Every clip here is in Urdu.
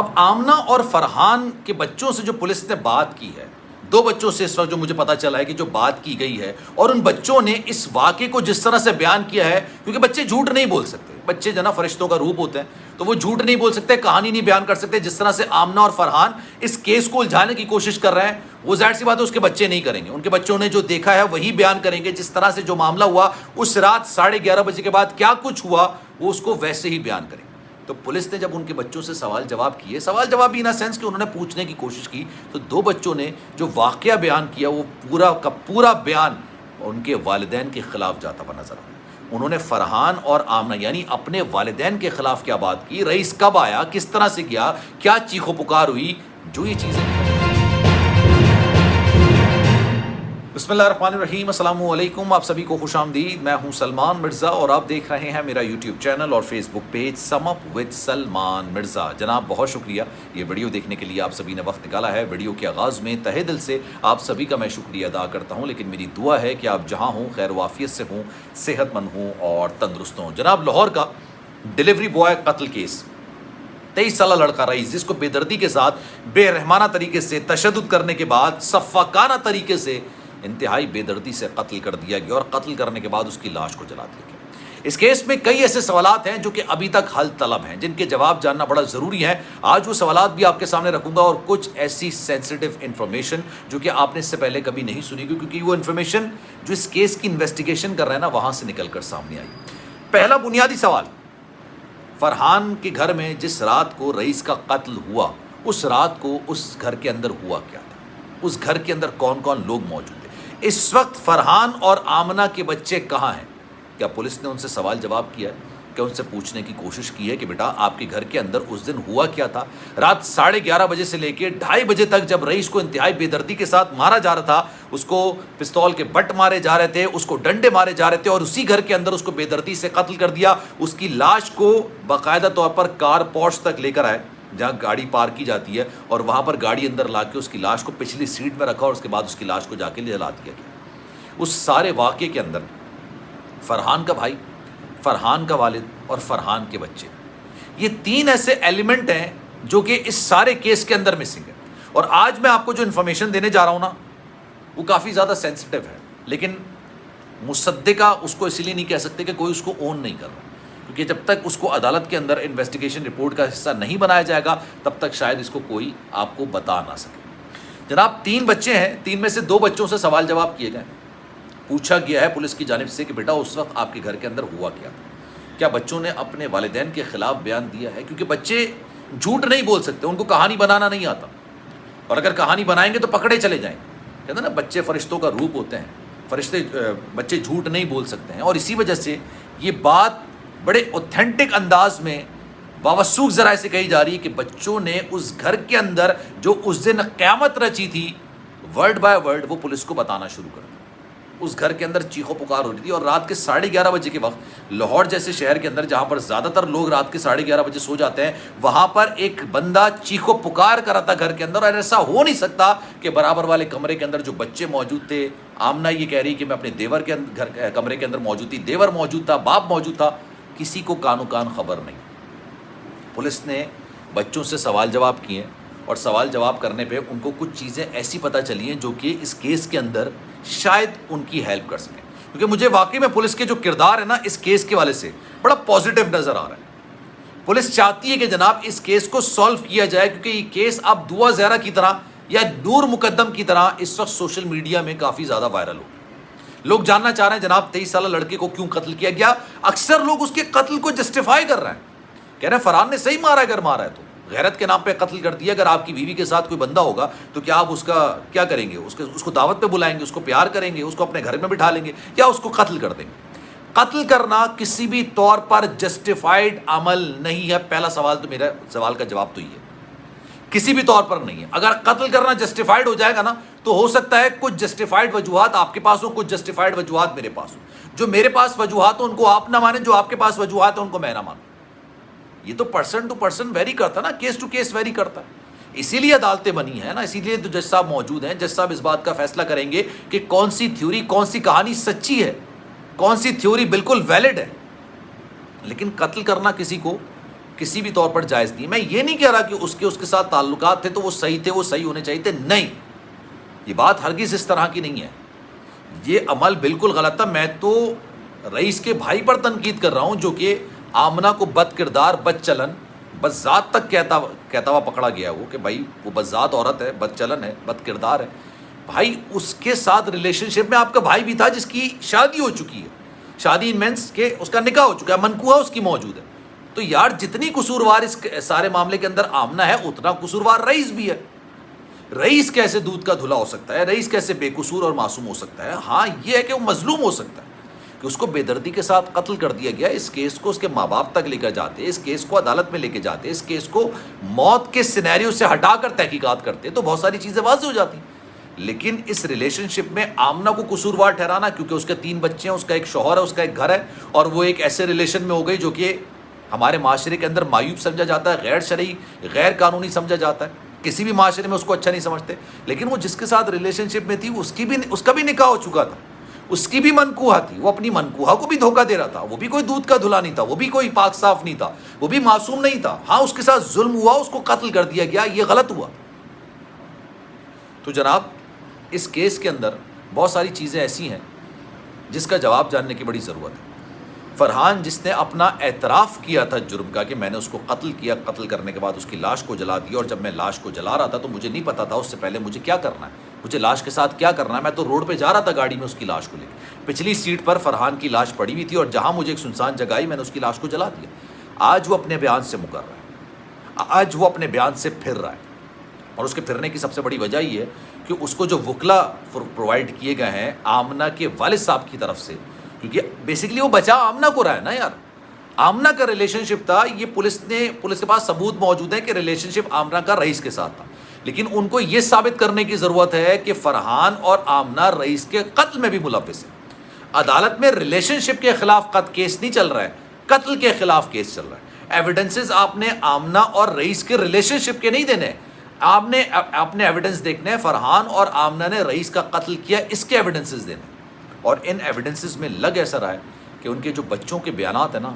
اب آمنہ اور فرحان کے بچوں سے جو پولیس نے بات کی ہے، دو بچوں سے اس وقت جو مجھے پتا چلا ہے کہ جو بات کی گئی ہے، اور ان بچوں نے اس واقعے کو جس طرح سے بیان کیا ہے، کیونکہ بچے جھوٹ نہیں بول سکتے، بچے جنا فرشتوں کا روپ ہوتے ہیں، تو وہ جھوٹ نہیں بول سکتے، کہانی نہیں بیان کر سکتے. جس طرح سے آمنہ اور فرحان اس کیس کو الجھانے کی کوشش کر رہے ہیں، وہ ظاہر سی بات ہے اس کے بچے نہیں کریں گے. ان کے بچوں نے جو دیکھا ہے وہی بیان کریں گے. جس طرح سے جو معاملہ ہوا اس رات 11:30 بجے کے بعد کیا کچھ ہوا وہ اس کو ویسے ہی بیان کریں گے. تو پولیس نے جب ان کے بچوں سے سوال جواب کیے، سوال جواب بھی ان سینس کہ انہوں نے پوچھنے کی کوشش کی، تو دو بچوں نے جو واقعہ بیان کیا وہ پورا کا پورا بیان ان کے والدین کے خلاف جاتا ہوا نظر آیا. انہوں نے فرحان اور آمنہ یعنی اپنے والدین کے خلاف کیا بات کی، رئیس کب آیا، کس طرح سے گیا، کیا چیخ و پکار ہوئی، جو یہ چیزیں. بسم اللہ الرحمن الرحیم. السلام علیکم، آپ سبھی کو خوش آمدید. میں ہوں سلمان مرزا اور آپ دیکھ رہے ہیں میرا یوٹیوب چینل اور Facebook page sum up with Salman Mirza. جناب بہت شکریہ یہ ویڈیو دیکھنے کے لیے، آپ سبھی نے وقت نکالا ہے. ویڈیو کے آغاز میں تہہ دل سے آپ سبھی کا میں شکریہ ادا کرتا ہوں، لیکن میری دعا ہے کہ آپ جہاں ہوں خیر وافیت سے ہوں، صحت مند ہوں اور تندرست ہوں. جناب لاہور کا ڈیلیوری بوائے قتل کیس، 23 سالہ لڑکا رئیس جس کو بے دردی کے ساتھ بے رحمانہ طریقے سے تشدد کرنے کے بعد سفاکانہ طریقے سے انتہائی بے دردی سے قتل کر دیا گیا، اور قتل کرنے کے بعد اس کی لاش کو جلا دیا گیا. اس کیس میں کئی ایسے سوالات ہیں جو کہ ابھی تک حل طلب ہیں، جن کے جواب جاننا بڑا ضروری ہے. آج وہ سوالات بھی آپ کے سامنے رکھوں گا، اور کچھ ایسی سینسیٹیو انفارمیشن جو کہ آپ نے اس سے پہلے کبھی نہیں سنی، کیونکہ وہ انفارمیشن جو اس کیس کی انویسٹیگیشن کر رہے ہیں نا وہاں سے نکل کر سامنے آئی. پہلا بنیادی سوال، فرحان کے گھر میں جس رات کو رئیس کا قتل ہوا، اس رات کو اس گھر کے اندر ہوا کیا تھا؟ اس گھر کے اندر کون کون لوگ موجود تھے؟ اس وقت فرحان اور آمنہ کے بچے کہاں ہیں؟ کیا پولیس نے ان سے سوال جواب کیا ہے؟ کیا ان سے پوچھنے کی کوشش کی ہے کہ بیٹا آپ کے گھر کے اندر اس دن ہوا کیا تھا؟ رات 11:30 بجے سے لے کے 2:30 بجے تک جب رئیس کو انتہائی بے دردی کے ساتھ مارا جا رہا تھا، اس کو پستول کے بٹ مارے جا رہے تھے، اس کو ڈنڈے مارے جا رہے تھے، اور اسی گھر کے اندر اس کو بے دردی سے قتل کر دیا. اس کی لاش کو باقاعدہ طور پر کار پورش تک لے کر آئے جہاں گاڑی پارک کی جاتی ہے، اور وہاں پر گاڑی اندر لا کے اس کی لاش کو پچھلی سیٹ میں رکھا، اور اس کے بعد اس کی لاش کو جا کے جلا دیا گیا. اس سارے واقعے کے اندر فرحان کا بھائی، فرحان کا والد اور فرحان کے بچے، یہ تین ایسے ایلیمنٹ ہیں جو کہ اس سارے کیس کے اندر مسنگ ہے. اور آج میں آپ کو جو انفارمیشن دینے جا رہا ہوں نا وہ کافی زیادہ سینسیٹیو ہے، لیکن مصدقہ اس کو اسی لیے نہیں کہہ سکتے کہ کوئی اس کو اون نہیں کر رہا، کیونکہ جب تک اس کو عدالت کے اندر انویسٹیگیشن رپورٹ کا حصہ نہیں بنایا جائے گا تب تک شاید اس کو کوئی آپ کو بتا نہ سکے. جناب 3 بچے ہیں، 3 میں سے 2 بچوں سے سوال جواب کیے گئے. پوچھا گیا ہے پولیس کی جانب سے کہ بیٹا اس وقت آپ کے گھر کے اندر ہوا کیا تھا؟ کیا بچوں نے اپنے والدین کے خلاف بیان دیا ہے؟ کیونکہ بچے جھوٹ نہیں بول سکتے، ان کو کہانی بنانا نہیں آتا، اور اگر کہانی بنائیں گے تو پکڑے چلے جائیں گے. کہتے ہیں نا بچے فرشتوں کا روپ ہوتے ہیں، بچے جھوٹ نہیں بول سکتے ہیں. اور اسی وجہ سے یہ بات بڑے اوتھینٹک انداز میں باوثوق ذرائع سے کہی جا رہی ہے کہ بچوں نے اس گھر کے اندر جو اس دن قیامت رچی تھی ورڈ بائی ورڈ وہ پولیس کو بتانا شروع کر دیا. اس گھر کے اندر چیخ و پکار ہو رہی تھی، اور رات کے 11:30 بجے کے وقت لاہور جیسے شہر کے اندر جہاں پر زیادہ تر لوگ رات کے 11:30 بجے سو جاتے ہیں، وہاں پر ایک بندہ چیخ و پکار کر رہا تھا گھر کے اندر. اور ایسا ہو نہیں سکتا کہ برابر والے کمرے کے اندر جو بچے موجود تھے، آمنہ یہ کہہ رہی کہ میں اپنے دیور کے گھر کمرے کے اندر موجود تھی، دیور موجود تھا، باپ موجود تھا، کسی کو کانو کان خبر نہیں. پولیس نے بچوں سے سوال جواب کیے، اور سوال جواب کرنے پہ ان کو کچھ چیزیں ایسی پتہ چلی ہیں جو کہ اس کیس کے اندر شاید ان کی ہیلپ کر سکیں. کیونکہ مجھے واقعی میں پولیس کے جو کردار ہے نا اس کیس کے والے سے بڑا پازیٹیو نظر آ رہا ہے. پولیس چاہتی ہے کہ جناب اس کیس کو سالو کیا جائے، کیونکہ یہ کیس اب دعا زہرا کی طرح یا نور مقدم کی طرح اس وقت سوشل میڈیا میں کافی زیادہ وائرل ہو گیا. لوگ جاننا چاہ رہے ہیں جناب 23 سالہ لڑکے کو کیوں قتل کیا گیا. اکثر لوگ اس کے قتل کو جسٹیفائی کر رہے ہیں، کہہ رہے ہیں فرحان نے صحیح مارا ہے، اگر مارا ہے تو غیرت کے نام پہ قتل کر دیا. اگر آپ کی بیوی کے ساتھ کوئی بندہ ہوگا تو کیا آپ اس کا کیا کریں گے؟ اس کو دعوت پہ بلائیں گے، اس کو پیار کریں گے، اس کو اپنے گھر میں بٹھا لیں گے، یا اس کو قتل کر دیں گے؟ قتل کرنا کسی بھی طور پر جسٹیفائڈ عمل نہیں ہے. پہلا سوال تو میرا سوال کا جواب تو یہ ہے، کسی بھی طور پر نہیں ہے. اگر قتل کرنا جسٹیفائڈ ہو جائے گا نا تو ہو سکتا ہے کچھ جسٹیفائڈ وجوہات آپ کے پاس ہوں، کچھ جسٹیفائڈ وجوہات میرے پاس ہوں. جو میرے پاس وجوہات ہوں ان کو آپ نہ مانیں، جو آپ کے پاس وجوہات ہیں ان کو میں نہ مانوں. یہ تو پرسن ٹو پرسن ویری کرتا نا، کیس ٹو کیس ویری کرتا ہے. اسی لیے عدالتیں بنی ہیں نا، اسی لیے تو جج صاحب موجود ہیں. جج صاحب اس بات کا فیصلہ کریں گے کہ کون سی تھیوری، کون سی کہانی سچی ہے، کون سی تھیوری بالکل ویلڈ ہے. لیکن قتل کرنا کسی کو کسی بھی طور پر جائز نہیں. میں یہ نہیں کہہ رہا کہ اس کے ساتھ تعلقات تھے تو وہ صحیح تھے, وہ صحیح ہونے چاہیے تھے, نہیں, یہ بات ہرگز اس طرح کی نہیں ہے. یہ عمل بالکل غلط تھا. میں تو رئیس کے بھائی پر تنقید کر رہا ہوں جو کہ آمنہ کو بد کردار, بد چلن, بس ذات تک کہتا ہوا پکڑا گیا وہ کہ بھائی وہ بد ذات عورت ہے, بد چلن ہے, بد کردار ہے. بھائی اس کے ساتھ ریلیشن شپ میں آپ کا بھائی بھی تھا جس کی شادی ہو چکی ہے, شادی ان مینس کہ اس کا نکاح ہو چکا ہے, منکوحہ اس کی موجود ہے. تو یار جتنی قصوروار اس سارے معاملے کے اندر آمنہ ہے اتنا قصوروار رئیس بھی ہے. رئیس کیسے دودھ کا دھلا ہو سکتا ہے, رئیس کیسے بے قصور اور معصوم ہو سکتا ہے؟ ہاں یہ ہے کہ وہ مظلوم ہو سکتا ہے کہ اس کو بے دردی کے ساتھ قتل کر دیا گیا. اس کیس کو اس کے ماں باپ تک لے کر جاتے, اس کیس کو عدالت میں لے کے جاتے, اس کیس کو موت کے سینیریو سے ہٹا کر تحقیقات کرتے تو بہت ساری چیزیں واضح ہو جاتی. لیکن اس ریلیشن شپ میں آمنہ کو قصوروار ٹھہرانا کیونکہ اس کے 3 بچے ہیں, اس کا ایک شوہر ہے, اس کا ایک گھر ہے, اور وہ ایک ایسے ریلیشن میں ہو گئی جو کہ ہمارے معاشرے کے اندر معیوب سمجھا جاتا ہے, غیر شرعی, غیر قانونی سمجھا جاتا ہے, کسی بھی معاشرے میں اس کو اچھا نہیں سمجھتے. لیکن وہ جس کے ساتھ ریلیشن شپ میں تھی اس کا بھی نکاح ہو چکا تھا, اس کی بھی منکوحہ تھی, وہ اپنی منکوحہ کو بھی دھوکہ دے رہا تھا, وہ بھی کوئی دودھ کا دھلا نہیں تھا, وہ بھی کوئی پاک صاف نہیں تھا, وہ بھی معصوم نہیں تھا. ہاں اس کے ساتھ ظلم ہوا, اس کو قتل کر دیا گیا, یہ غلط ہوا. تو جناب اس کیس کے اندر بہت ساری چیزیں ایسی ہیں جس کا جواب جاننے کی بڑی ضرورت ہے. فرحان جس نے اپنا اعتراف کیا تھا جرم کا کہ میں نے اس کو قتل کیا, قتل کرنے کے بعد اس کی لاش کو جلا دیا, اور جب میں لاش کو جلا رہا تھا تو مجھے نہیں پتا تھا اس سے پہلے مجھے کیا کرنا ہے, مجھے لاش کے ساتھ کیا کرنا ہے. میں تو روڈ پہ جا رہا تھا گاڑی میں اس کی لاش کو لے کے, پچھلی سیٹ پر فرحان کی لاش پڑی ہوئی تھی, اور جہاں مجھے ایک سنسان جگہ آئی میں نے اس کی لاش کو جلا دیا. آج وہ اپنے بیان سے مکر رہا ہے, آج وہ اپنے بیان سے پھر رہا ہے, اور اس کے پھرنے کی سب سے بڑی وجہ یہ ہے کہ اس کو جو وکلا پرووائڈ کیے گئے ہیں آمنہ کے والد صاحب کی طرف سے, کیونکہ بیسیکلی وہ بچا آمنہ کو رہا ہے نا یار, آمنہ کا ریلیشن شپ تھا. یہ پولیس کے پاس ثبوت موجود ہے کہ ریلیشن شپ آمنہ کا رئیس کے ساتھ تھا, لیکن ان کو یہ ثابت کرنے کی ضرورت ہے کہ فرحان اور آمنہ رئیس کے قتل میں بھی ملوث ہیں. عدالت میں ریلیشن شپ کے خلاف کیس نہیں چل رہا ہے, قتل کے خلاف کیس چل رہا ہے. ایویڈنسز آپ نے آمنہ اور رئیس کے ریلیشن شپ کے نہیں دینے, آپ نے ایویڈنس دیکھنے ہیں فرحان اور آمنہ نے رئیس کا قتل کیا, اس کے ایویڈنسز دینے. اور ان ایویڈنسز میں لگ ایسا رہا ہے کہ ان کے جو بچوں کے بیانات ہیں نا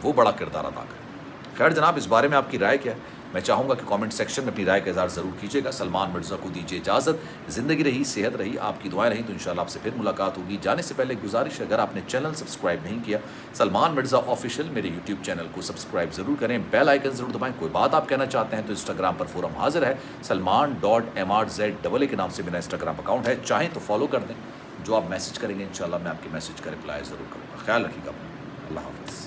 وہ بڑا کردار ادا کریں. خیر جناب اس بارے میں آپ کی رائے کیا ہے؟ میں چاہوں گا کہ کامنٹ سیکشن میں اپنی رائے کا اظہار ضرور کیجیے گا. سلمان مرزا کو دیجیے اجازت. زندگی رہی, صحت رہی, آپ کی دعائیں رہیں تو انشاءاللہ آپ سے پھر ملاقات ہوگی. جانے سے پہلے گزارش ہے, اگر آپ نے چینل سبسکرائب نہیں کیا سلمان مرزا آفیشیل میرے یوٹیوب چینل کو سبسکرائب ضرور کریں, بیل آئیکن ضرور دبائیں. کوئی بات آپ کہنا چاہتے ہیں تو انسٹاگرام پر فورم حاضر ہے, salman.mrza کے نام سے میرا انسٹاگرام اکاؤنٹ ہے, چاہیں تو فالو کر دیں. جو آپ میسج کریں گے انشاءاللہ میں آپ کے میسج کا رپلائی ضرور کروں گا. خیال رکھیے گا اپنا. اللہ حافظ.